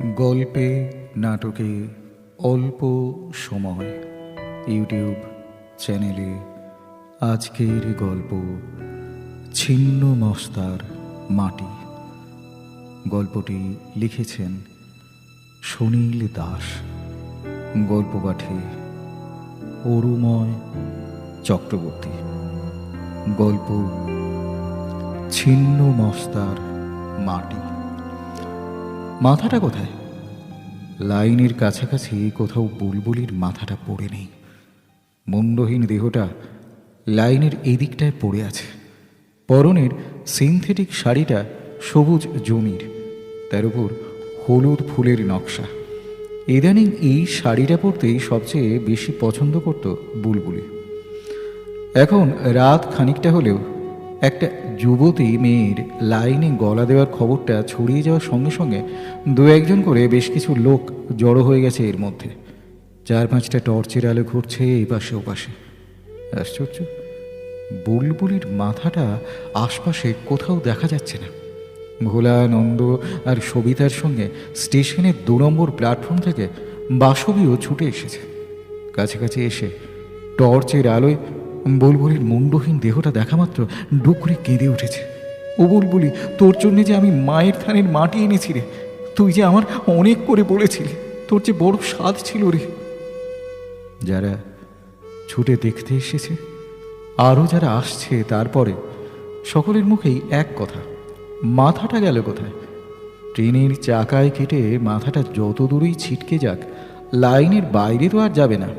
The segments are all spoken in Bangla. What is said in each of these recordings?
গল্পে নাটকে অল্প সময় ইউটিউব চ্যানেলে আজকের গল্প ছিন্ন মস্তার মাটি। গল্পটি লিখেছেন সুনীল দাস। গল্প পাঠে অরুময় চক্রবর্তী। গল্প ছিন্ন মস্তার মাটি। মাথাটা কোথায়? লাইনের কাছাকাছি কোথাও বুলবুলির মাথাটা পড়ে নেই। মুন্ডহীন দেহটা লাইনের এদিকটায় পড়ে আছে। পরনের সিনথেটিক শাড়িটা সবুজ জমির, তার উপর হলুদ ফুলের নকশা। ইদানিং এই শাড়িটা পরতেই সবচেয়ে বেশি পছন্দ করত বুলবুলি। এখন রাত খানিকটা হলেও একটা যুবতী মেয়ের লাইনে গলা দেওয়ার খবরটা ছড়িয়ে যাওয়ার সঙ্গে সঙ্গে দু একজন করে বেশ কিছু লোক জড়ো হয়ে গেছে এর মধ্যে। 4-5টা টর্চের আলো ঘুরছে এই পাশে ও পাশে। আশ্চর্য, বুলবুলির মাথাটা আশপাশে কোথাও দেখা যাচ্ছে না। ভোলা, নন্দ আর সবিতার সঙ্গে স্টেশনের 2 নম্বর প্ল্যাটফর্ম থেকে বাসবীও ছুটে এসেছে। কাছাকাছি এসে টর্চের আলোয় বুলবুলির মুন্ডহীন দেহটা দেখা মাত্র ডুকরে কেঁদে উঠেছে। ও বুলবুলি, তোর জন্যে যে আমি মায়ের থানের মাটি এনেছি রে। তুই যে আমার অনেক করে বলেছিলি, তোর যে বড় স্বাদ ছিল রে। যারা ছুটে দেখতে এসেছে, আরও যারা আসছে, তারপরে সকলের মুখেই এক কথা, মাথাটা গেল কোথায়? ট্রেনের চাকায় কেটে মাথাটা যত দূরেই ছিটকে যাক, লাইনের বাইরে তো আর যাবে না।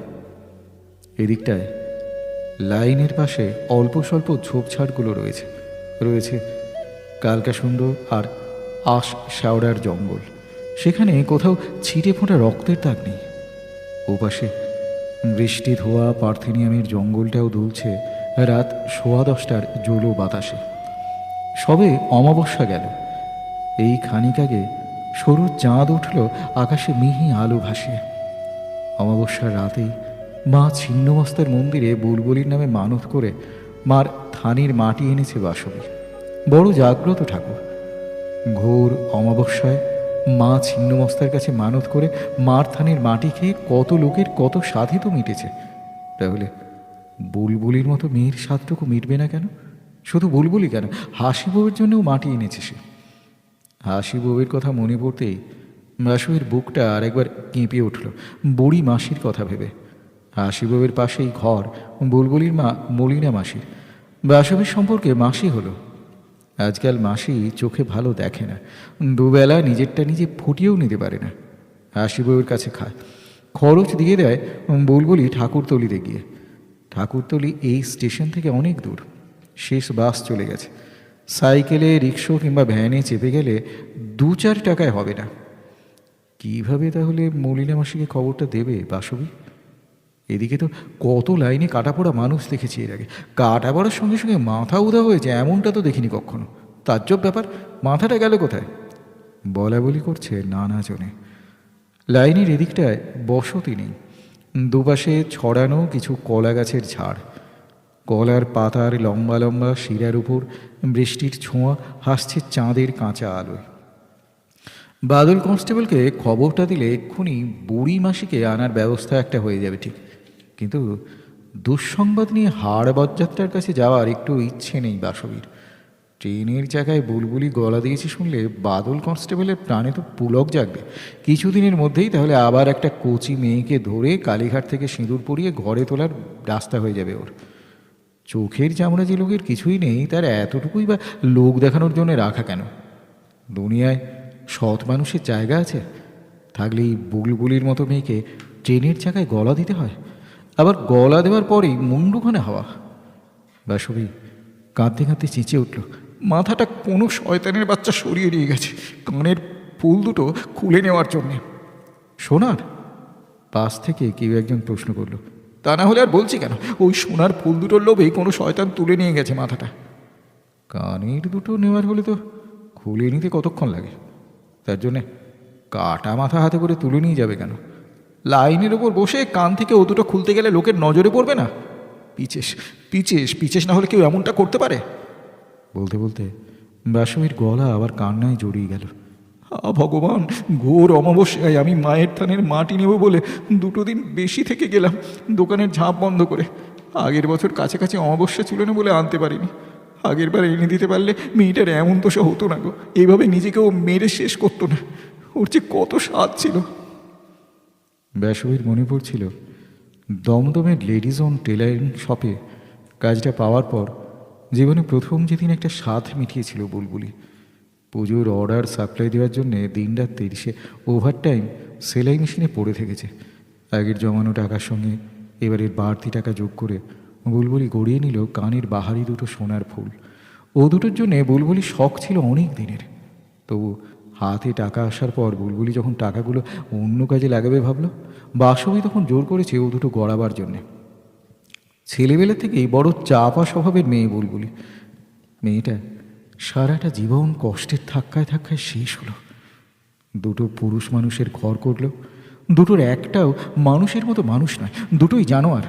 এদিকটায় লাইনের পাশে অল্প স্বল্প ঝোপঝাড়গুলো রয়েছে রয়েছে কালকাসুন্দ আর আশ শ্যাওড়ার জঙ্গল। সেখানে কোথাও ছিটে ফোঁটা রক্তের দাগ নেই। ওপাশে বৃষ্টি ধোয়া পার্থেনিয়ামের জঙ্গলটাও দুলছে রাত 10:15টার জলো বাতাসে। সবে অমাবস্যা গেল। এই খানিক আগে সরু চাঁদ উঠল আকাশে মিহি আলো ভাসিয়ে। অমাবস্যার রাতেই মা ছিন্নমস্তার মন্দিরে বুলবুলির নামে মানত করে মার থানের মাটি এনেছে বাসবী। বড় জাগ্রত ঠাকুর। ঘোর অমাবস্যায় মা ছিন্নমস্তার কাছে মানত করে মার থানের মাটি খেয়ে কত লোকের কত স্বাদই তো মিটেছে। তাহলে বুলবুলির মতো মেয়ের স্বাদটুকু মিটবে না কেন? শুধু বুলবুলি কেন, হাসি বউয়ের জন্যও মাটি এনেছে সে। হাসি বউয়ের কথা মনে পড়তেই বাসবীর বুকটা আরেকবার কেঁপে উঠল বুড়ি মাসির কথা ভেবে। হাসি বউয়ের পাশেই ঘর বুলবুলির মা মলিনা মাসির। বাসবীর সম্পর্কে মাসি হলো। আজকাল মাসি চোখে ভালো দেখে না, দুবেলা নিজেরটা নিজে ফুটিয়েও নিতে পারে না। হাসি বউয়ের কাছে খায়, খরচ দিয়ে দেয় বুলবুলি ঠাকুরতলিতে গিয়ে। ঠাকুরতলি এই স্টেশন থেকে অনেক দূর। শেষ বাস চলে গেছে। সাইকেলে, রিক্সা কিংবা ভ্যানে চেপে গেলে 2-4 টাকায় হবে না। কিভাবে তাহলে মলিনা মাসিকে খবরটা দেবে বাসবী? এদিকে তো কত লাইনে কাটা পড়া মানুষ দেখেছি এর আগে। কাটা পড়ার সঙ্গে সঙ্গে মাথা উদা হয়েছে এমনটা তো দেখিনি কখনো। তাজ্জব ব্যাপার, মাথাটা গেল কোথায়? বলা বলি করছে নানা জনে। লাইনের এদিকটায় বসতি নেই। দুপাশে ছড়ানো কিছু কলা গাছের ঝাড়। কলার পাতার লম্বা লম্বা শিরার উপর বৃষ্টির ছোঁয়া হাসছে চাঁদের কাঁচা আলোয়। বাদল কনস্টেবলকে খবরটা দিলে এক্ষুনি বুড়ি মাসিকে আনার ব্যবস্থা একটা হয়ে যাবে ঠিক। কিন্তু দুঃসংবাদ নিয়ে হাড় বরযাত্রার কাছে যাওয়ার একটু ইচ্ছে নেই বাসবীর। ট্রেনের জায়গায় বুলবুলি গলা দিয়েছে শুনলে বাদল কনস্টেবলের প্রাণে তো পুলক জাগবে। কিছুদিনের মধ্যেই তাহলে আবার একটা কচি মেয়েকে ধরে কালীঘাট থেকে সিঁদুর পরিয়ে ঘরে তোলার রাস্তা হয়ে যাবে ওর। চোখের চামড়া যে লোকের কিছুই নেই, তার এতটুকুই বা লোক দেখানোর জন্য রাখা কেন? দুনিয়ায় সৎ মানুষের জায়গা আছে, থাকলেই বুলবুলির মতো মেয়েকে ট্রেনের জায়গায় গলা দিতে হয়, আবার গলা দেওয়ার পরেই মুন্ডুখানে হওয়া। বাসবী কাঁদতে কাঁদতে চেঁচিয়ে উঠল, মাথাটা কোনো শয়তানের বাচ্চা সরিয়ে নিয়ে গেছে কানের ফুল দুটো খুলে নেওয়ার জন্যে। সোনার? পাশ থেকে কেউ একজন প্রশ্ন করল। তা না হলে আর বলছি কেন, ওই সোনার ফুল দুটোর লোভেই কোনো শয়তান তুলে নিয়ে গেছে মাথাটা। কানের দুটো নেওয়ার হলে তো খুলে নিতে কতক্ষণ লাগে? তার জন্যে কাটা মাথা হাতে করে তুলে নিয়ে যাবে কেন? লাইনের ওপর বসে কান থেকে ও দুটো খুলতে গেলে লোকের নজরে পড়বে না? পিচেস পিচেস পিচেস না হলে কেউ এমনটা করতে পারে? বলতে বলতে বাসবীর গলা আবার কান্নায় জড়িয়ে গেল। ভগবান, ঘোর অমাবস্যায় আমি মায়ের থানের মাটি নেব বলে 2 দিন বেশি থেকে গেলাম দোকানের ঝাঁপ বন্ধ করে। আগের বছর কাছাকাছি অমাবস্যা ছিল না বলে আনতে পারিনি। আগের বার এনে দিতে পারলে মেয়েটার এমন দশা হতো না গো। এইভাবে নিজেকেও মেরে শেষ করতো না। ওর যে কত স্বাদ ছিল। ব্যাসবীর মনে পড়ছিল দমদমের লেডিজ অন টেলারিং শপে কাজটা পাওয়ার পর জীবনে প্রথম যেদিন একটা স্বাদ মিটিয়েছিল বুলবুলি। পুজোর অর্ডার সাপ্লাই দেওয়ার জন্যে দিনরাত 30 ওভারটাইম সেলাই মেশিনে পড়ে থেকেছে। আগের জমানো টাকার সঙ্গে এবারের বাড়তি টাকা যোগ করে বুলবুলি গড়িয়ে নিল কানের বাহারি 2 সোনার ফুল। ও দুটোর জন্যে বুলবুলির শখ ছিল অনেক দিনের। তবু হাতে টাকা আসার পর বুলবুলি যখন টাকাগুলো অন্য কাজে লাগাবে ভাবল, বাসবী তখন জোর করেছে ও দুটো গড়াবার জন্যে। ছেলেবেলা থেকেই বড় চাপা স্বভাবের মেয়ে বুলবুলি। মেয়েটা সারাটা জীবন কষ্টের ধাক্কায় ধাক্কায় শেষ হলো। 2 পুরুষ মানুষের ঘর করল। 2টোর একটাও মানুষের মতো মানুষ নয়, 2টোই জানোয়ার।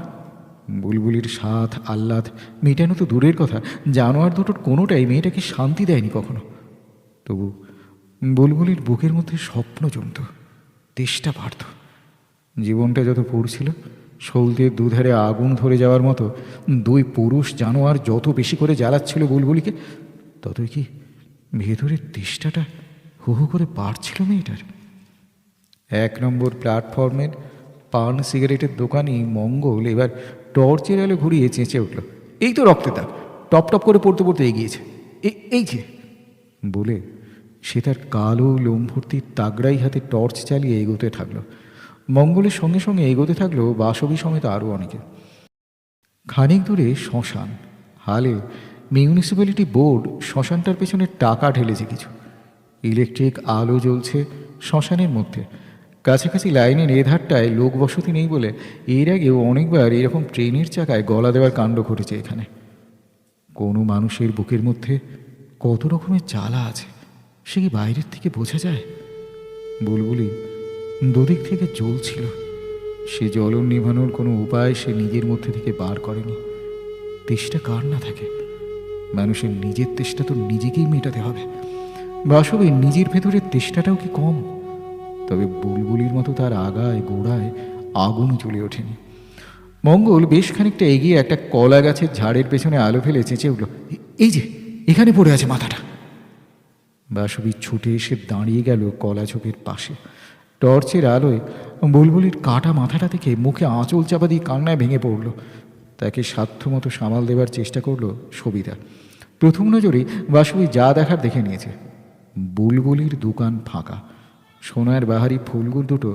বুলবুলির স্বাদ আহ্লাদ মেটানো তো দূরের কথা, জানোয়ার 2টোর কোনোটাই মেয়েটাকে শান্তি দেয়নি কখনো। তবু বুলবুলির বুকের মধ্যে স্বপ্ন জমত, তেষ্টা বাড়ত। জীবনটা যত পড়ছিল, সলতের দুধারে আগুন ধরে যাওয়ার মতো 2 পুরুষ জানোয়ার যত বেশি করে জ্বালাচ্ছিল বুলবুলিকে, ততই কি ভেতরের তেষ্টাটা হু হু করে বাড়ছিল মেয়েটার। 1 নম্বর প্ল্যাটফর্মের পান সিগারেটের দোকানি মঙ্গল এবার টর্চের আলো ঘুরিয়ে চেঁচে উঠল, এই তো রক্তে দাগ, টপ টপ করে পড়তে পড়তে এগিয়েছে, এই যে বলে সে তার কালো লোম ভর্তি তাগড়াই হাতে টর্চ চালিয়ে এগোতে থাকলো। মঙ্গলের সঙ্গে সঙ্গে এগোতে থাকলো বাসবী সমেত আরও অনেকে। খানিক দূরে শ্মশান। হালে মিউনিসিপ্যালিটি বোর্ড শ্মশানটার পেছনে টাকা ঢেলেছে কিছু। ইলেকট্রিক আলো জ্বলছে শ্মশানের মধ্যে। কাছাকাছি লাইনের এধারটায় লোক বসতি নেই বলে এর আগেও অনেকবার এরকম ট্রেনের চাকায় গলা দেওয়ার কাণ্ড ঘটেছে এখানে। কোনো মানুষের বুকের মধ্যে কত রকমের জ্বালা আছে সে কি বাইরের থেকে বোঝা যায়? বুলবুলি 2 দিক থেকে জ্বলছিল। সে জ্বলন নিভানোর কোনো উপায় সে নিজের মধ্যে থেকে বার করেনি। তেষ্টা কার না থাকে? মানুষের নিজের তেষ্টা তো নিজেকেই মেটাতে হবে। বাসবের নিজের ভেতরের তেষ্টাটাও কি কম? তবে বুলবুলির মতো তার আগায় গোড়ায় আগুন জ্বলে ওঠেনি। মঙ্গল বেশ খানিকটা এগিয়ে একটা কলা গাছের ঝাড়ের পেছনে আলো ফেলে চেঁচে উঠল, এই যে এখানে পড়ে আছে মাথাটা। বাসবী ছুটে এসে দাঁড়িয়ে গেল কলা ঝোপের পাশে। টর্চের আলোয় বুলবুলির কাটা মাথাটা দেখে মুখে আঁচল চাপা দিয়ে কান্নায় ভেঙে পড়ল। তাকে সাধ্যমতো সামাল দেবার চেষ্টা করল সবিতা। প্রথম নজরে বাসবী যা দেখার দেখে নিয়েছে। বুলবুলির দোকান ফাঁকা। সোনার বাহারি ফুলগুলো 2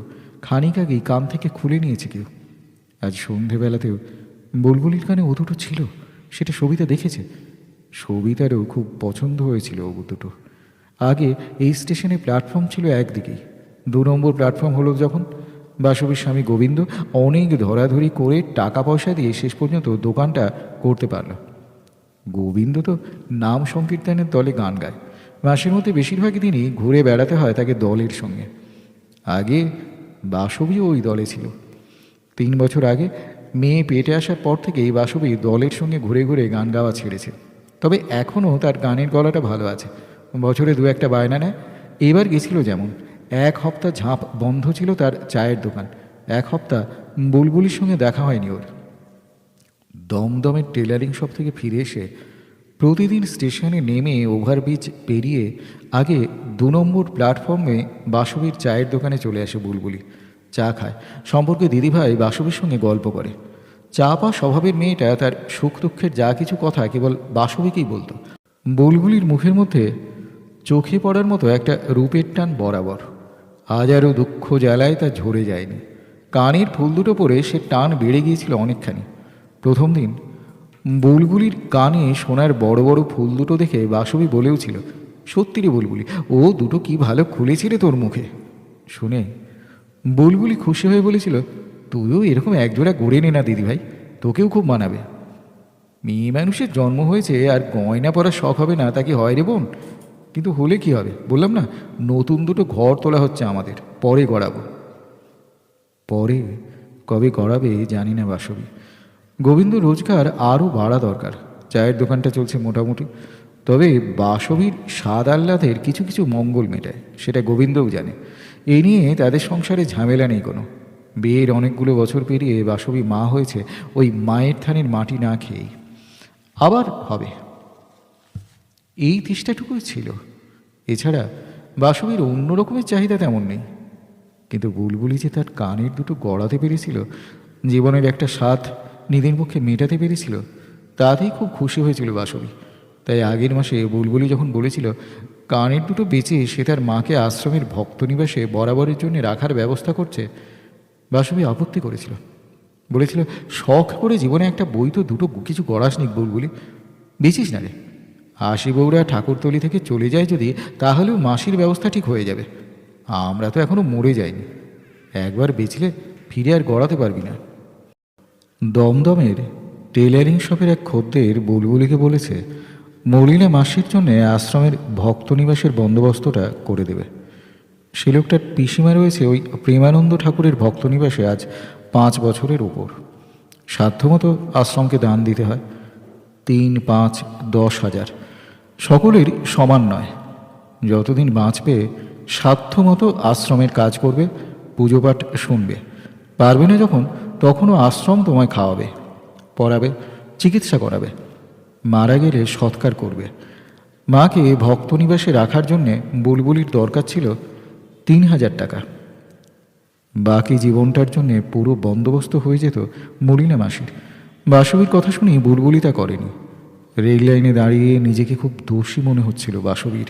খানিক আগেই কান থেকে খুলে নিয়েছে কেউ। আজ সন্ধেবেলাতেও বুলবুলির কানে ও 2 ছিল, সেটা সবিতা দেখেছে। সবিতারও খুব পছন্দ হয়েছিল ও 2। আগে এই স্টেশনে প্ল্যাটফর্ম ছিল একদিকেই। 2 নম্বর প্ল্যাটফর্ম হলো যখন, বাসবীর স্বামী গোবিন্দ অনেক ধরাধরি করে টাকা পয়সা দিয়ে শেষ পর্যন্ত দোকানটা করতে পারল। গোবিন্দ তো নাম সংকীর্তনের দলে গান গায়। মাসের মধ্যে বেশিরভাগই দিনই ঘুরে বেড়াতে হয় তাকে দলের সঙ্গে। আগে বাসবীও ওই দলে ছিল। 3 বছর আগে মেয়ে পেটে আসার পর থেকেই বাসবী দলের সঙ্গে ঘুরে ঘুরে গান গাওয়া ছেড়েছে। তবে এখনও তার গানের গলাটা ভালো আছে। বছরে 2-1টা বায়না নেয়। এবার গেছিল যেমন, 1 সপ্তাহ ঝাঁপ বন্ধ ছিল তার চায়ের দোকান। 1 সপ্তাহ বুলবুলির সঙ্গে দেখা হয়নি ওর। দমদমের টেলারিং শপ থেকে ফিরে এসে প্রতিদিন স্টেশনে নেমে ওভারব্রিজ পেরিয়ে আগে 2 নম্বর প্ল্যাটফর্মে বাসবীর চায়ের দোকানে চলে আসে বুলবুলি। চা খায়, সম্পর্কে দিদিভাই বাসবীর সঙ্গে গল্প করে। চাপা স্বভাবের মেয়েটা তার সুখ দুঃখের যা কিছু কথা কেবল বাসবীকেই বলতো। বুলবুলির মুখের মধ্যে চোখে পড়ার মতো একটা রূপের টান বরাবর। আজ আরও দুঃখ জ্বালায় তা ঝরে যায়নি। কানের ফুল 2 পরে সে টান বেড়ে গিয়েছিল অনেকখানি। প্রথম দিন বুলবুলির কানে সোনার বড় বড় ফুল 2 দেখে বাসবী বলেওছিল, সত্যি রে বুলবুলি, ও 2 কি ভালো খুলেছে রে তোর মুখে। শুনে বুলবুলি খুশি হয়ে বলেছিল, তুইও এরকম একজোড়া গড়ে নে না দিদিভাই, তোকেও খুব মানাবে। মেয়ে মানুষের জন্ম হয়েছে আর গয়না পরার শখ হবে না তা কি হয় রে বোন? কিন্তু হলে কি হবে, বললাম না নতুন 2 ঘর তোলা হচ্ছে আমাদের, পরে গড়াবো। পরে কবে গড়াবে জানি না বাসবী। গোবিন্দ রোজগার আরও বাড়া দরকার। চায়ের দোকানটা চলছে মোটামুটি। তবে বাসবীর স্বাদ আহ্লাদের কিছু কিছু মঙ্গল মেটায়, সেটা গোবিন্দও জানে। এ নিয়ে তাদের সংসারে ঝামেলা নেই কোনো। বিয়ের অনেকগুলো বছর পেরিয়ে বাসবী মা হয়েছে ওই মায়ের থানের মাটি না খেয়েই। আবার হবে, এই চেষ্টাটুকুই ছিল। এছাড়া বাসবীর অন্য রকমের চাহিদা তেমন নেই। কিন্তু বুলবুলি যে তার কানের দুটো গড়াতে পেরেছিল, জীবনের একটা স্বাদ নিধির পক্ষে মেটাতে পেরেছিল, তাতেই খুব খুশি হয়েছিল বাসবী। তাই আগের মাসে বুলবুলি যখন বলেছিল কানের দুটো বেচে সে তার মাকে আশ্রমের ভক্তনিবাসে বরাবরের জন্য রাখার ব্যবস্থা করছে, বাসবী আপত্তি করেছিল। বলেছিল, শখ করে জীবনে একটা বই তো দুটো কিছু গড়াস নি বুলবুলি, বেচিস না রে। আশি বউরা ঠাকুরতলি থেকে চলে যায় যদি, তাহলেও মাসির ব্যবস্থা ঠিক হয়ে যাবে। আমরা তো এখনও মরে যাইনি, একবার বেচলে ফিরে আর গড়াতে পারবি না। দমদমের টেলারিং শপের এক খদ্দের বুলবুলিকে বলেছে মলিনা মাসির জন্যে আশ্রমের ভক্তনিবাসের বন্দোবস্তটা করে দেবে। সে লোকটার পিসিমা রয়েছে ওই প্রেমানন্দ ঠাকুরের ভক্তনিবাসে আজ 5 বছরের ওপর। সাধ্যমতো আশ্রমকে দান দিতে হয়, 3, 5, 10 হাজার, সকলের সমান নয়। যতদিন বাঁচবে সাধ্যমতো আশ্রমের কাজ করবে, পুজো পাঠ শুনবে। পারবে না যখন, তখনও আশ্রম তোমায় খাওয়াবে, পড়াবে, চিকিৎসা করাবে। মারা গেলে সৎকার করবে। মাকে ভক্তনিবাসে রাখার জন্যে বুলবুলির দরকার ছিল 3,000 টাকা। বাকি জীবনটার জন্যে পুরো বন্দোবস্ত হয়ে যেত মলিনা মাসির। বাসবীর কথা শুনি বুলবুলি তা করেনি। রেল লাইনে দাঁড়িয়ে নিজেকে খুব দোষী মনে হচ্ছিল বাসবীর।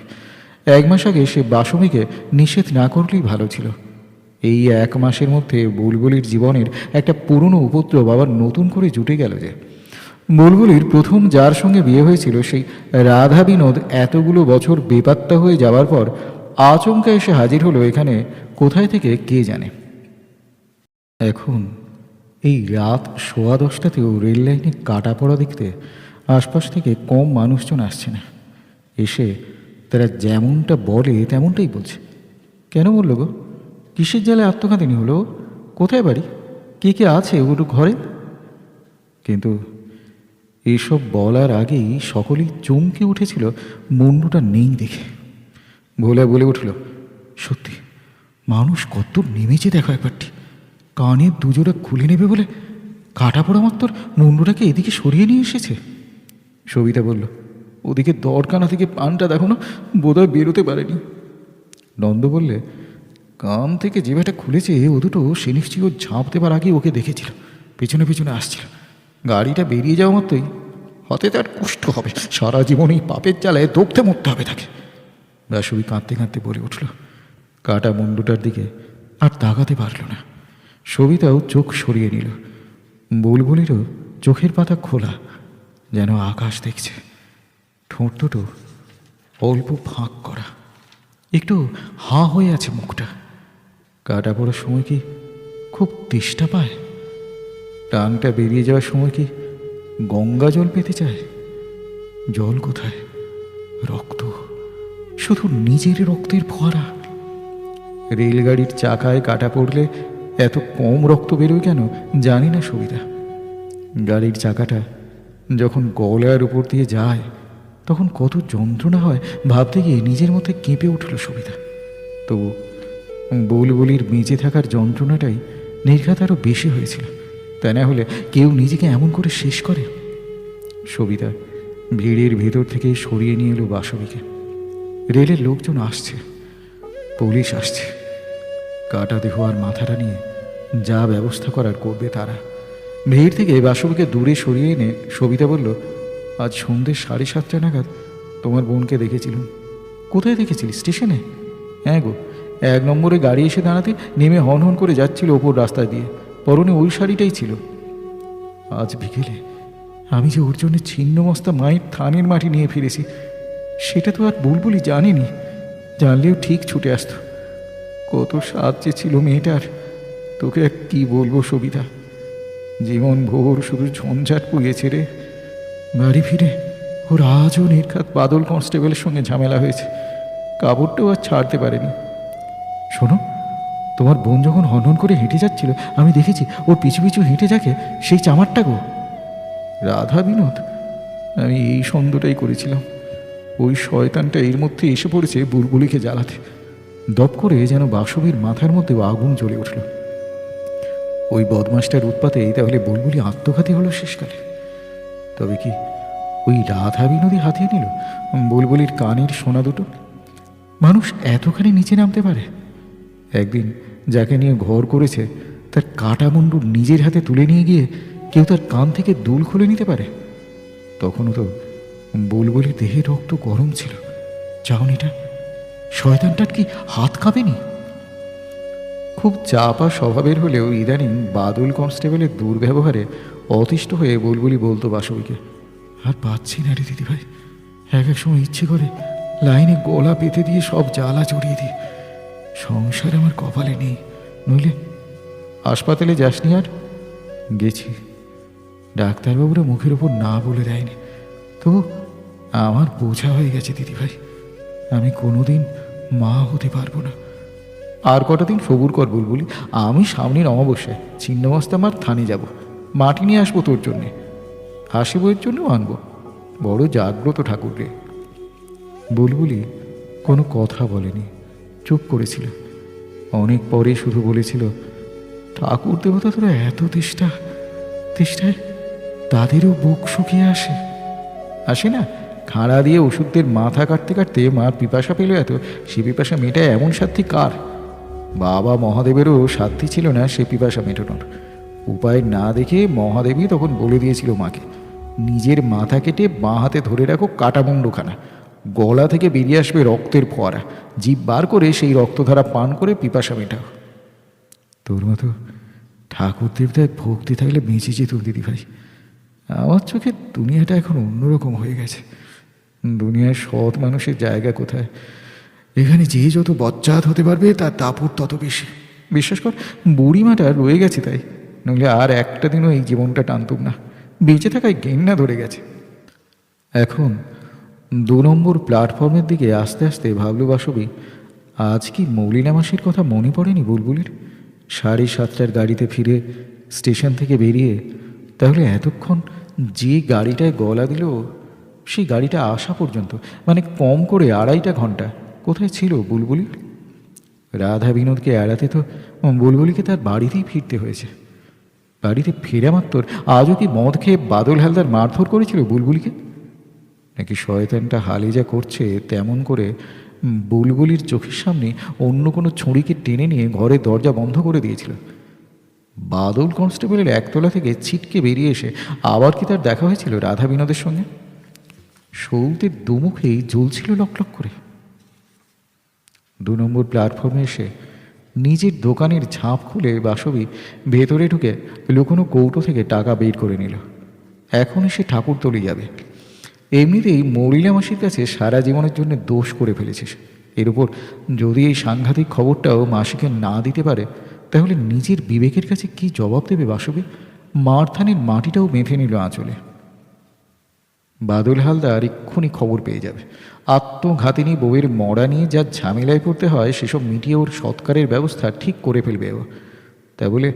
1 মাস আগে সে বাসবীকে নিষেধ না করলেই ভালো ছিল। এই 1 মাসের মধ্যে বুলবুলির জীবনের একটা পুরনো উপদ্রব আবার নতুন করে জুটে গেল যে। বুলবুলির প্রথম যার সঙ্গে বিয়ে হয়েছিল সেই রাধা বিনোদ এতগুলো বছর বেপাত্তা হয়ে যাওয়ার পর আচমকা এসে হাজির হলো এখানে কোথায় থেকে কে জানে। এখন এই রাত 10:15তেও রেল লাইনে কাটা পড়া দেখতে আশপাশ থেকে কম মানুষজন আসছে না। এসে তারা যেমনটা বলে তেমনটাই বলছে। কেন বললো গো? কিসের জ্বালে আত্মঘাতিনী হলো? কোথায় বাড়ি? কে কে আছে ওর ঘরে? কিন্তু এসব বলার আগেই সকলেই চমকে উঠেছিল মুন্ডুটা নেই দেখে। ভোলা বলে উঠল, সত্যি মানুষ কত নেমেছে দেখো একবারটি। কানের দুজোড়া খুলে নেবে বলে কাটা পড়া মাত্র মুন্ডুটাকে এদিকে সরিয়ে নিয়ে এসেছে। সবিতা বলল, ওদিকে দরকানা থেকে পানটা দেখো না, বোধহয় বেরোতে পারেনি। নন্দ বললে, কান থেকে যে ব্যাটা খুলেছে ও দুটো সে নিশ্চয়ই ও ঝাঁপ দেবার আগেই ওকে দেখেছিল, পেছনে পেছনে আসছিল। গাড়িটা বেরিয়ে যাওয়া মাত্রই হতে তার কষ্ট হবে, সারা জীবন এই পাপের জ্বালায় দগ্ধে মরতে হবে তাকে। বাসবী কাঁদতে কাঁদতে বলে উঠল। কাটা মুন্ডুটার দিকে আর তাকাতে পারল না। সবিতাও চোখ সরিয়ে নিল। বুলবুলিরও চোখের পাতা খোলা, যেন আকাশ দেখছে। ঠোঁট দুটো অল্প ফাঁক করা, একটু হাঁ হয়ে আছে মুখটা। কাটা পড়ার সময় কি খুব তেষ্টা পায়? টানটা বেরিয়ে যাওয়ার সময় কি গঙ্গা জল পেতে চায়? জল কোথায়? রক্ত, শুধু নিজের রক্তের ফোয়ারা। রেলগাড়ির চাকায় কাটা পড়লে এত কম রক্ত বেরোয় কেন জানি না সবিতা। গাড়ির চাকাটা যখন গলার উপর দিয়ে যায় তখন কত যন্ত্রণা হয় ভাবতে গিয়ে নিজের মধ্যে কেঁপে উঠল সবিতা। তবু বুলবুলির বেঁচে থাকার যন্ত্রণাটাই নির্ঘাত আরও বেশি হয়েছিল। তা না হলে কেউ নিজেকে এমন করে শেষ করে? সবিতা ভিড়ের ভেতর থেকে সরিয়ে নিয়ে এলো বাসবীকে। রেলের লোকজন আসছে, পুলিশ আসছে। কাটা দেহ আর মাথাটা নিয়ে যা ব্যবস্থা করার করবে তারা। ভিড় থেকে বাসবীকে দূরে সরিয়ে এনে সবিতা বলল, আজ সন্ধ্যে 7:30 নাগাদ তোমার বোনকে দেখেছিলাম। কোথায় দেখেছিলি? স্টেশনে? হ্যাঁ গো, 1 নম্বরে গাড়ি এসে দাঁড়াতে নেমে হন হন করে যাচ্ছিল ওপর রাস্তা দিয়ে, পরনে ওই শাড়িটাই ছিল। আজ বিকেলে আমি যে ওর জন্য ছিন্ন মস্তা মায়ের থানের মাটি নিয়ে ফিরেছি সেটা তো আর বুলবুলি জানেনি। জানলেও ঠিক ছুটে আসতো। কত স্বাদ যে ছিল মেয়েটার, তোকে আর কি বলবো সবিতা। জীবন ভোর শুধু ঝঞ্ঝাট পুড়িয়েছে রে। বাড়ি ফিরে ওর আজও নির্ঘাত বাদল কনস্টেবলের সঙ্গে ঝামেলা হয়েছে, কাপড়টাও আর ছাড়তে পারেনি। শোনো, তোমার বোন যখন হনহন করে হেঁটে যাচ্ছিল আমি দেখেছি ওর পিছু পিছু হেঁটে যাকে সেই চামারটা গো। রাধা বিনোদ, আমি এই সন্দেহটাই করেছিলাম। ওই শয়তানটা এর মধ্যে এসে পড়েছে বুলবুলিকে জ্বালাতে। দপ করে যেন বাসবীর মাথার মধ্যে আগুন জ্বলে উঠল। ওই বদমাসটার উৎপাতেই তাহলে বুলবুলি আত্মঘাতী হলো শেষকালে। তবে কি ওই রাধা বিনোদী হাতিয়ে নিল বুলবুলির কানের সোনা দুটো? মানুষ এতখানি নিচে নামতে পারে? একদিন যাকে নিয়ে ঘর করেছে তার কাটা মুন্ডু নিজের হাতে তুলে নিয়ে গিয়ে কেউ তার কান থেকে দুল খুলে নিতে পারে? তখনও তো বুলবুলির দেহে রক্ত গরম ছিল। চাউনিটা শয়তানটার কি হাত কাঁপেনি? খুব চাপা স্বভাবের হলেও ইদানিং বাদল কনস্টেবলের দুর্ব্যবহারে অতিষ্ঠ হয়ে বুলবুলি বলতো বাসবীকে, আর পাচ্ছি না রে দিদিভাই, এক এক সময় ইচ্ছে করে লাইনে গলা পেতে দিয়ে সব জ্বালা জড়িয়ে দিই। সংসার আমার কপালে নেই। নইলে হাসপাতালে যাসনি? আর গেছি, ডাক্তারবাবুরা মুখের ওপর না বলে দেয়নি, তবু আমার বোঝা হয়ে গেছে দিদিভাই, আমি কোনোদিন মা হতে পারবো না। আর কটা দিন সবুর কর বুলবুলি, আমি সামনের অমাবস্যায় ছিন্নমস্তা মার থানে যাব, মাটি নিয়ে আসবো তোর জন্যে, হাসি বইয়ের জন্যও আনবো। বড় জাগ্রত ঠাকুর রে। বুলবুলি কোনো কথা বলেনি, চুপ করেছিল। অনেক পরে শুধু বলেছিল, ঠাকুর দেবতা তোরা এত তেষ্টায় তাদেরও বুক শুকিয়ে আসে না? খাঁড়া দিয়ে ওষুধদের মাথা কাটতে কাটতে মার পিপাসা পেল এত, সে পিপাসা মেটায় এমন সাধ্যি কার? বাবা মহাদেবেরও সাধ্যি ছিল না সে পিপাসা মেটানোর। উপায় না দেখে মহাদেবী তখন বলে দিয়েছিল মাকে, নিজের মাথা কেটে বাঁ হাতে ধরে রাখো কাটামুন্ডখানা, গলা থেকে বেরিয়ে আসবে রক্তের ফোয়ারা, জিভ বার করে সেই রক্তধারা পান করে পিপাসা মেটাও। তোর মতো ঠাকুর দেবতায় ভক্তি থাকলে বেঁচে যেত দিদিভাই। আমার চোখে দুনিয়াটা এখন অন্যরকম হয়ে গেছে। দুনিয়ায় সৎ মানুষের জায়গা কোথায়? এখানে যে যত বজ্জাত হতে পারবে তার দাপট তত বেশি। বিশ্বাস কর, বুড়িমাটা রয়ে গেছে তাই, নইলে আর একটা দিনও এই জীবনটা টানতুম না। বেঁচে থাকায় ঘেন্না ধরে গেছে। এখন 2 নম্বর প্ল্যাটফর্মের দিকে আস্তে আস্তে ভাবল বাসবী, আজ কি মৌলিনা মাসির কথা মনে পড়েনি বুলবুলির? 7:30টার গাড়িতে ফিরে স্টেশন থেকে বেরিয়ে তাহলে এতক্ষণ যে গাড়িটায় গলা দিল সেই গাড়িটা আসা পর্যন্ত, মানে কম করে 2.5 ঘন্টা কোথায় ছিল বুলবুলি? রাধা বিনোদকে এড়াতে তো বুলবুলিকে তার বাড়িতেই ফিরতে হয়েছে। বাড়িতে ফেরা মাত্র আজও কি মদ খেয়ে বাদল হালদার মারধর করেছিল বুলবুলিকে? নাকি শয়তানটা হালে যা করছে তেমন করে বুলবুলির চোখের সামনে অন্য কোনো ছুরিকে টেনে নিয়ে ঘরের দরজা বন্ধ করে দিয়েছিল? বাদল কনস্টেবলের একতলা থেকে ছিটকে বেরিয়ে এসে আবার কি তার দেখা হয়েছিল রাধা বিনোদের সঙ্গে? সৌতের দুমুখেই জ্বলছিল লকলক করে। 2 নম্বর প্ল্যাটফর্মে এসে নিজের দোকানের ঝাঁপ খুলে বাসবী ভেতরে ঢুকে লুকোনো কৌটো থেকে টাকা বের করে নিল। এখন সে ঠাকুরতলি যাবে। এমনিতেই মৌরিলা মাসির কাছে সারা জীবনের জন্য দোষ করে ফেলেছিস। এর উপর যদি এই সাংঘাতিক খবরটাও মাসিকে না দিতে পারে তাহলে নিজের বিবেকের কাছে কি জবাব দেবে বাসবী? মারথানের মাটিটাও বেঁধে নিল আঁচলে। বাদল হালদার এক্ষুনি খবর পেয়ে যাবে। আত্মঘাতিনী বউয়ের মরা নিয়ে যা ঝামেলায় পড়তে হয় সেসব মিটিয়ে ওর সৎকারের ব্যবস্থা ঠিক করে ফেলবে ও। তা বলে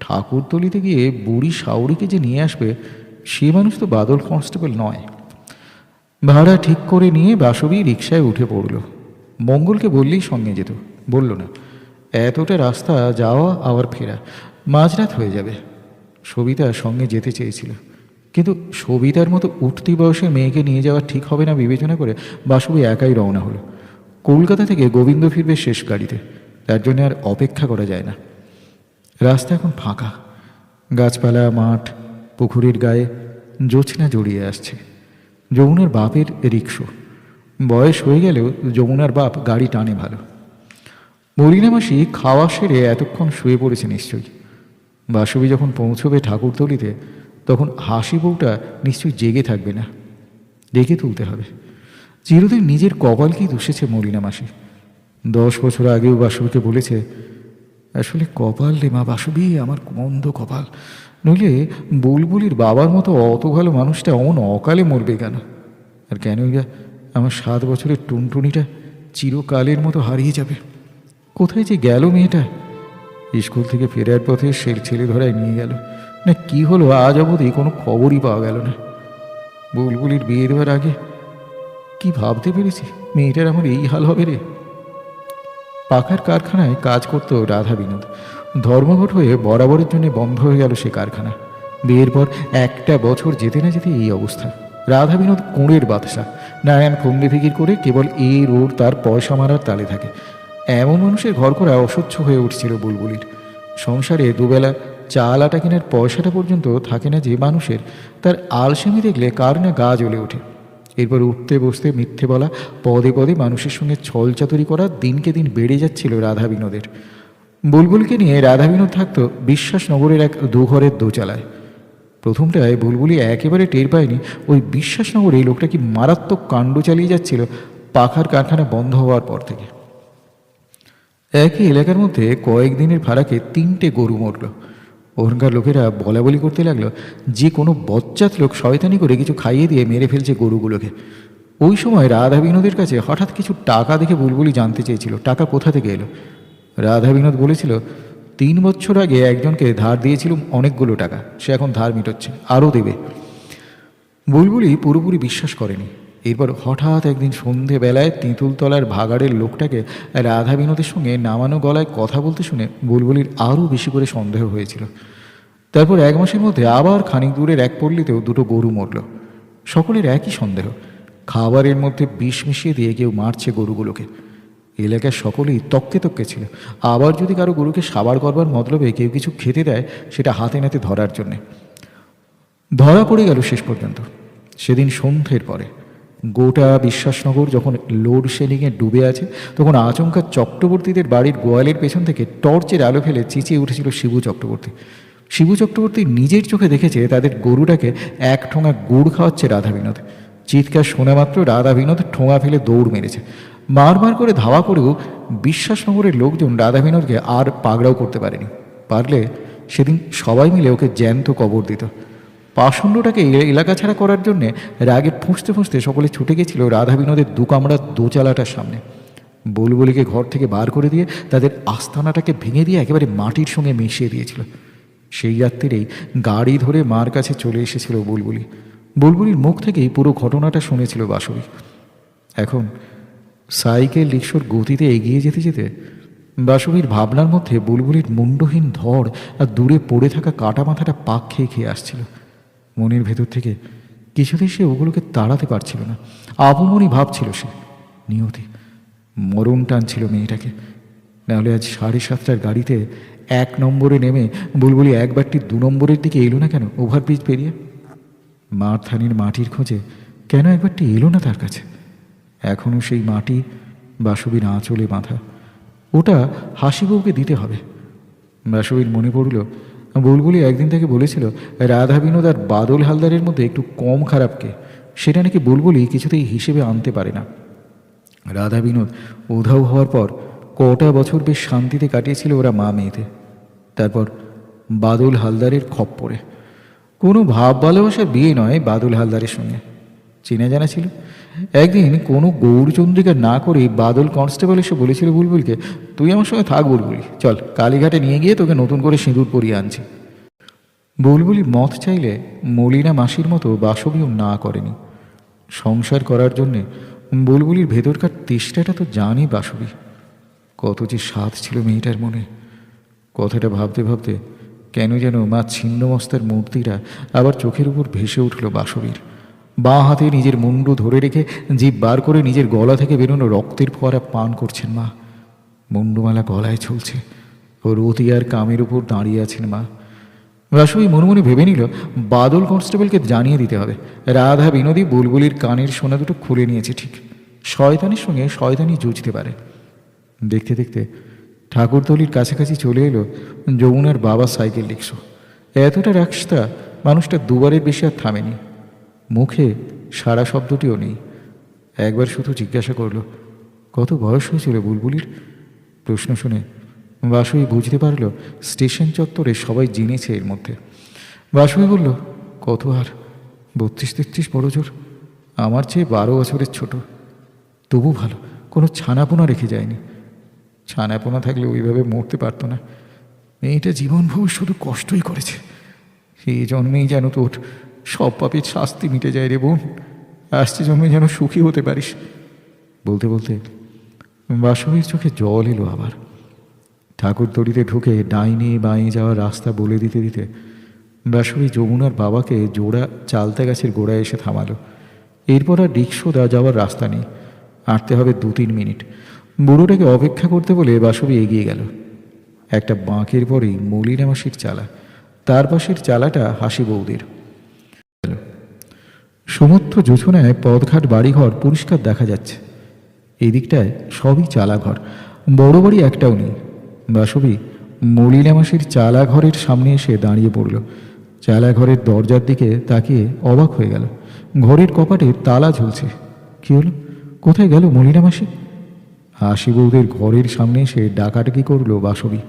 ঠাকুরতলিতে গিয়ে বুড়ি শাউরিকে যে নিয়ে আসবে সে মানুষ তো বাদল কনস্টেবল নয়। ভাড়া ঠিক করে নিয়ে বাসবী রিকশায় উঠে পড়ল। মঙ্গলকে বললেই সঙ্গে যেত, বলল না। এতটা রাস্তা যাওয়া আবার ফেরা, মাঝরাত হয়ে যাবে। সবিতা সঙ্গে যেতে চেয়েছিল, কিন্তু সবিতার মতো উঠতি বয়সের মেয়েকে নিয়ে যাওয়া ঠিক হবে না বিবেচনা করে বাসবী একাই রওনা হলো। কলকাতা থেকে গোবিন্দ ফিরবে শেষ গাড়িতে, তার জন্য আর অপেক্ষা করা যায় না। রাস্তা এখন ফাঁকা, গাছপালা, মাঠ, পুকুরের গায়ে জোছনা জড়িয়ে আসছে। যমুনার বাপের রিক্সো, বয়স হয়ে গেলেও যমুনার বাপ গাড়ি টানে ভালো। মরিনা মাসি খাওয়া সেরে এতক্ষণ শুয়ে পড়েছে নিশ্চয়ই। বাসবী যখন পৌঁছবে ঠাকুরতলিতে তখন হাসি বউটা নিশ্চয়ই জেগে থাকবে না, ডেকে তুলতে হবে। চিরদিন নিজের কপালকেই দুষেছে মরিনা মাসি। 10 বছর আগেও বাসবীকে বলেছে, আসলে কপাল রে মা বাসবী, আমার মন্দ কপাল, নইলে বুলবুলির বাবার মতো অত ভালো মানুষটা অমন অকালে মরবে কেন? আর কেনই বা আমার 7 বছরের টুনটুনিটা চিরকালের মতো হারিয়ে যাবে? কোথায় যে গেল মেয়েটা? স্কুল থেকে ফেরার পথে সে ছেলে ধরায় নিয়ে গেল না কি হলো আজ অবধি কোনো খবরই পাওয়া গেল না। বুলবুলির বিয়ে দেওয়ার আগে কি কি ভাবতে পেরেছি মেয়েটার আমার এই হাল হবে রে। পাখার কারখানায় কাজ করত রাধা বিনোদ। ধর্মঘট হয়ে বরাবরের জন্য বন্ধ হয়ে গেল সে কারখানা। বিয়ের পর একটা বছর যেতে না যেতে এই অবস্থা। রাধা বিনোদ কুঁড়ের বাদশা। নারায়ণ ফন্দি ফিকির করে কেবল এই রোড তার পয়সা মারার তালে থাকে। এমন মানুষের ঘর করা অসহ্য হয়ে উঠছিল বুলবুলির। সংসারে দুবেলা চাল আটা কেনার পয়সাটা পর্যন্ত থাকে না যে মানুষের, তার আলসেমি দেখলে কার না গা জ্বলে ওঠে। এরপর উঠতে বসতে মিথ্যে বলা, পদে পদে মানুষের সঙ্গে ছলচাতুরি করা দিনকে দিন বেড়ে যাচ্ছিল রাধা বিনোদের। বুলবুলকে নিয়ে রাধা বিনোদ থাকতো বিশ্বাসনগরের এক দুঘরের দোচালায়। প্রথমটায় বুলবুলি একেবারে টের পায়নি ওই বিশ্বাসনগরে এই লোকটা কি মারাত্মক কাণ্ড চালিয়ে যাচ্ছিল পাখার কারখানা বন্ধ হওয়ার পর থেকে। একই এলাকার মধ্যে কয়েকদিনের ফারাকে 3টে গরু মরল। ওখানকার লোকেরা বলা বলি করতে লাগলো যে কোনো বজ্জাত লোক শয়তানি করে কিছু খাইয়ে দিয়ে মেরে ফেলছে গরুগুলোকে। ওই সময় রাধা বিনোদের কাছে হঠাৎ কিছু টাকা দেখে বুলবুলি জানতে চেয়েছিল টাকা কোথা থেকে এলো। রাধা বিনোদ বলেছিল 3 বছর আগে একজনকে ধার দিয়েছিলাম অনেকগুলো টাকা, সে এখন ধার মিটোচ্ছে, আরও দেবে। বুলবুলি পুরোপুরি বিশ্বাস করেনি। এরপর হঠাৎ একদিন সন্ধেবেলায় তেঁতুলতলার ভাগাড়ের লোকটাকে রাধা বিনোদের সঙ্গে নামানো গলায় কথা বলতে শুনে বুলবুলির আরও বেশি করে সন্দেহ হয়েছিল। তারপর 1 মাসের মধ্যে আবার খানিক দূরের এক পল্লীতেও 2টো গরু মরল। সকলের একই সন্দেহ, খাবারের মধ্যে বিষ মিশিয়ে দিয়ে কেউ মারছে গরুগুলোকে। এলাকার সকলেই তককে তককে ছিল। আবার যদি কারো গরুকে সাবার করবার মতলবে কেউ কিছু খেতে দেয়, সেটা হাতে নাতে ধরার জন্যে। ধরা পড়ে গেল শেষ পর্যন্ত। সেদিন সন্ধ্যের পরে গোটা বিশ্বাসনগর যখন লোডশেডিংয়ে ডুবে আছে, তখন আচমকা চক্রবর্তীদের বাড়ির গোয়ালের পেছন থেকে টর্চের আলো ফেলে চেঁচিয়ে উঠেছিল শিবু চক্রবর্তী। শিবু চক্রবর্তী নিজের চোখে দেখেছে তাদের গরুটাকে 1 ঠোঙা গুড় খাওয়াচ্ছে রাধা বিনোদ। চিৎকার শোনা মাত্র রাধা বিনোদ ঠোঙা ফেলে দৌড় মেরেছে। মারমার করে ধাওয়া করেও বিশ্বাসনগরের লোকজন রাধা বিনোদকে আর পাগড়াও করতে পারেনি। পারলে সেদিন সবাই মিলে ওকে জ্যান্ত কবর দিত। পাষণ্ডটাকে এলাকা ছাড়া করার জন্যে রাগে ফুঁসতে ফুঁসতে সকলে ছুটে গেছিল রাধা বিনোদের 2 কামরার দোচালাটার সামনে। বুলবুলিকে ঘর থেকে বার করে দিয়ে তাদের আস্তানাটাকে ভেঙে দিয়ে একেবারে মাটির সঙ্গে মিশিয়ে দিয়েছিল। সেই রাত্রিরেই গাড়ি ধরে মার কাছে চলে এসেছিল বুলবুলি। বুলবুলির মুখ থেকেই পুরো ঘটনাটা শুনেছিল বাসুবী। এখন সাইকেল রিক্সার গতিতে এগিয়ে যেতে যেতে বাসুবীর ভাবনার মধ্যে বুলবুলির মুন্ডহীন ধড় আর দূরে পড়ে থাকা কাটা মাথাটা পাক খেয়ে খেয়ে আসছিল। মনের ভেতর থেকে কিছুতেই সে ওগুলোকে তাড়াতে পারছিল না। আপমনি ভাবছিল সে নিয়তি মরণ টানছিল মেয়েটাকে। নাহলে আজ 7:30টার গাড়িতে 1 নম্বরে নেমে বুলবুলি একবারটি 2 নম্বরের দিকে এলো না কেন ওভারব্রিজ পেরিয়ে? মারথানির মাটির খোঁজে কেন একবারটি এলো না তার কাছে? এখনও সেই মাটি বাসুবীর আঁচলে বাঁধা। ওটা হাসিবউকে দিতে হবে। বাসুবীর মনে পড়ল বুলবুলি একদিন তাকে বলেছিল রাধা বিনোদ আর বাদল হালদারের মধ্যে একটু কম খারাপকে, সেটা নাকি বুলবুলি কিছুতেই হিসেবে আনতে পারে না। রাধা বিনোদ উধাও হওয়ার পর কটা বছর বেশ শান্তিতে কাটিয়েছিল ওরা মা মেয়েতে। তারপর বাদল হালদারের খপ্পরে। কোনো ভাব ভালোবাসার বিয়ে নয় বাদল হালদারের সঙ্গে, চেনা জানা ছিল। একদিন কোনো গৌরচন্দ্রিকা না করে বাদল কনস্টেবল এসে বলেছিল বুলবুলকে, তুই আমার সঙ্গে থাক বুলবুলি, চল কালীঘাটে নিয়ে গিয়ে তোকে নতুন করে সিঁদুর পরিয়ে আনছি। বুলবুলি মত চাইলে মলিনা মাসির মতো বাসবীও না করেনি। সংসার করার জন্যে বুলবুলির ভেতরকার তেষ্টাটা তো জানি বাসবী। কত যে স্বাদ ছিল মেয়েটার মনে। কথাটা ভাবতে ভাবতে কেন যেন মা ছিন্নমস্তার মূর্তিটা আবার চোখের উপর ভেসে উঠল বাসবীর। বাঁ হাতে নিজের মুন্ডু ধরে রেখে জিভ বার করে নিজের গলা থেকে বেরোনো রক্তের ফোয়ারা পান করছেন মা। মুন্ডুমালা গলায় ঝুলছে। ও রতি আর কামের উপর দাঁড়িয়ে আছেন মা। বাসবী মনে মনে ভেবে নিল বাদল কনস্টেবলকে জানিয়ে দিতে হবে রাধা বিনোদী বুলবুলির কানের সোনা দুটো খুলে নিয়েছে ঠিক। শয়তানের সঙ্গে শয়তানি জুঝতে পারে। দেখতে দেখতে ঠাকুরতলির কাছাকাছি চলে এলো যমুনার বাবা সাইকেল রিক্সা। এতটা রাস্তা মানুষটা 2বারের বেশি আর থামেনি। মুখে সারা শব্দটিও নেই। একবার শুধু জিজ্ঞাসা করল, কত বয়স হয়েছিল বুলবুলির? প্রশ্ন শুনে বাসুই বুঝতে পারল স্টেশন চত্বরে সবাই জেনেছে এর মধ্যে। বাসুই বলল, কত আর 32-33 বড় জোর। আমার চেয়ে 12 বছরের ছোট। তবু ভালো, কোনো ছানাপোনা রেখে যায়নি। ছানাপোনা থাকলে ওইভাবে মরতে পারতো না। মেয়েটা জীবনভর শুধু কষ্টই করেছে। এই জন্মেই যেন তোর সব পাপের শাস্তি মিটে যায় রে বোন। আসছে জন্মে যেন সুখী হতে পারিস। বলতে বলতে বাসবীর চোখে জল এলো আবার। ঠাকুরতড়িতে ঢুকে ডাইনে বাঁয়ে যাওয়ার রাস্তা বলে দিতে দিতে বাসবী যমুনার বাবাকে জোড়া চালতা গাছের গোড়ায় এসে থামালো। এরপর আর রিক্সোদা যাওয়ার রাস্তা নেই, হাঁটতে হবে 2-3 মিনিট। বুড়োটাকে অপেক্ষা করতে বলে বাসবী এগিয়ে গেল। একটা বাঁকের পরেই মলিনা মাসির চালা, তার পাশের চালাটা হাসি বৌদির। সমুদ্র জোছনায় পথঘাট বাড়িঘর পরিষ্কার দেখা যাচ্ছে। এই দিকটায় সবই চালাঘর, বড় বাড়ি একটাও নেই। বাসবী মলিনা মাসির চালাঘরের সামনে এসে দাঁড়িয়ে পড়ল। চালাঘরের দরজার দিকে তাকিয়ে অবাক হয়ে গেল। ঘরের কপাটে তালা ঝুলছে। কি হলো? কোথায় গেল মলিনা মাসি? হাসি বৌদের ঘরের সামনে এসে ডাকাডাকি করল বাসবী।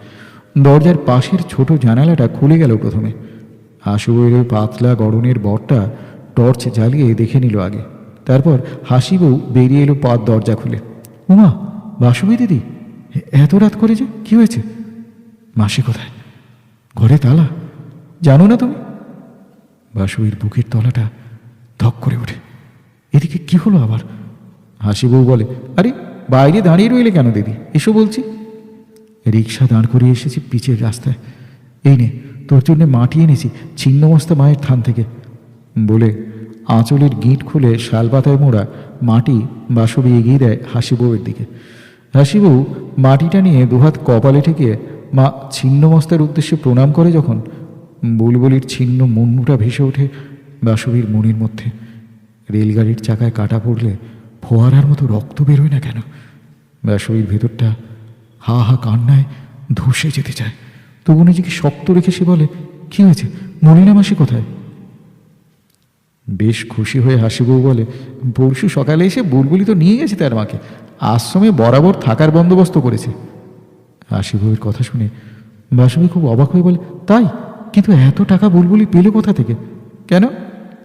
দরজার পাশের ছোট জানালাটা খুলে গেল প্রথমে। হাসি বৌদের পাতলা গড়নের বরটা টর্চ জ্বালিয়ে দেখে নিল আগে, তারপর হাসি বউ বেরিয়ে এলো পাত দরজা খুলে। উমা, বাসবী দিদি, এত রাত করে যে কি হয়েছে? মাসি কোথায়? ঘরে তালা, জানো না তুমি? বাসবীর বুকের তলাটা ধক করে ওঠে। এদিকে কি হলো আবার? হাসি বউ বলে, আরে বাইরে দাঁড়িয়ে রইলে কেন দিদি, এসো বলছি। রিক্সা দাঁড় করিয়ে এসেছি পিচের রাস্তায়। এই নে, তোর জন্যে মাটি এনেছি ছিন্নমস্তা মায়ের থান থেকে। বলে আঁচলের গিঁট খুলে শালপাতায় মোড়া মাটি বাসবী এগিয়ে দেয় হাসি বউয়ের দিকে। হাসি বউ মাটিটা নিয়ে দুহাত কপালে ঠেকিয়ে মা ছিন্নমস্তার উদ্দেশ্যে প্রণাম করে যখন, বুলবুলির ছিন্ন মুন্ডুটা ভেসে ওঠে বাসবীর মনের মধ্যে। রেলগাড়ির চাকায় কাটা পড়লে ফোয়ারার মতো রক্ত বেরোয় না কেন? বাসবীর ভেতরটা হা হা কান্নায় ধসে যেতে চায়। তবু নিজেকে শক্ত রেখে সে বলে, কি হয়েছে? মলিনা মাসি কোথায়? বেশ খুশি হয়ে হাসি বউ বলে, পরশু সকালে এসে বুলবুলি তো নিয়ে গেছে তার মাকে, আশ্রমে বরাবর থাকার বন্দোবস্ত করেছে। হাসি বউয়ের কথা শুনে বাসবী খুব অবাক হয়ে বলে, তাই? কিন্তু এত টাকা বুলবুলি পেল কোথা থেকে? কেন?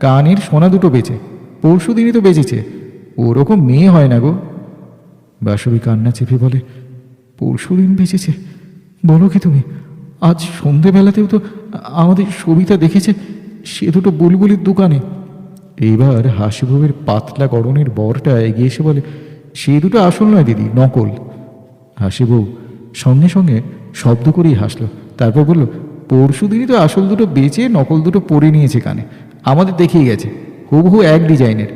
কানের সোনা দুটো বেচে, পরশু দিনই তো বেচেছে। ওরকম মেয়ে হয় না গো। বাসবী কান্না চেপে বলে, পরশু দিন বেচেছে? বলো কি তুমি? আজ সন্ধেবেলাতেও তো আমাদের সবিতা দেখেছে সে দুটো বুলবুলির দোকানে। এইবার হাসি বউয়ের পাতলা গড়নের বরটা এগিয়ে এসে বলে, সে দুটো আসল নয় দিদি, নকল। হাসি বউ সঙ্গে সঙ্গে শব্দ করেই হাসলো, তারপর বলল, পরশু দিনই তো আসল দুটো বেচে নকল দুটো পরে নিয়েছে কানে, আমাদের দেখিয়ে গেছে, হুবহু এক ডিজাইনের।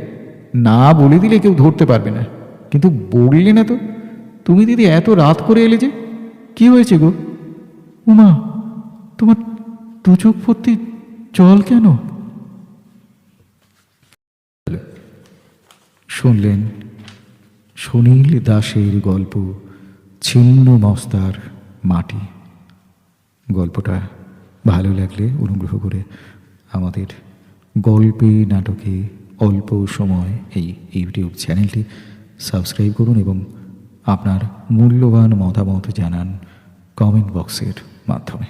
না বলে দিলে কেউ ধরতে পারবে না। কিন্তু বললে না তো তুমি দিদি, এত রাত করে এলে যে, কি হয়েছে গো? উমা, তোমার দু চোখ ভর্তি জল কেন? শুনলেন সুনীল দাসের গল্প ছিন্ন মস্তার মাটি। গল্পটা ভালো লাগলে অনুগ্রহ করে আমাদের গল্পে নাটকে অল্প সময় এই ইউটিউব চ্যানেলটি সাবস্ক্রাইব করুন এবং আপনার মূল্যবান মতামত জানান কমেন্ট বক্সের মাধ্যমে।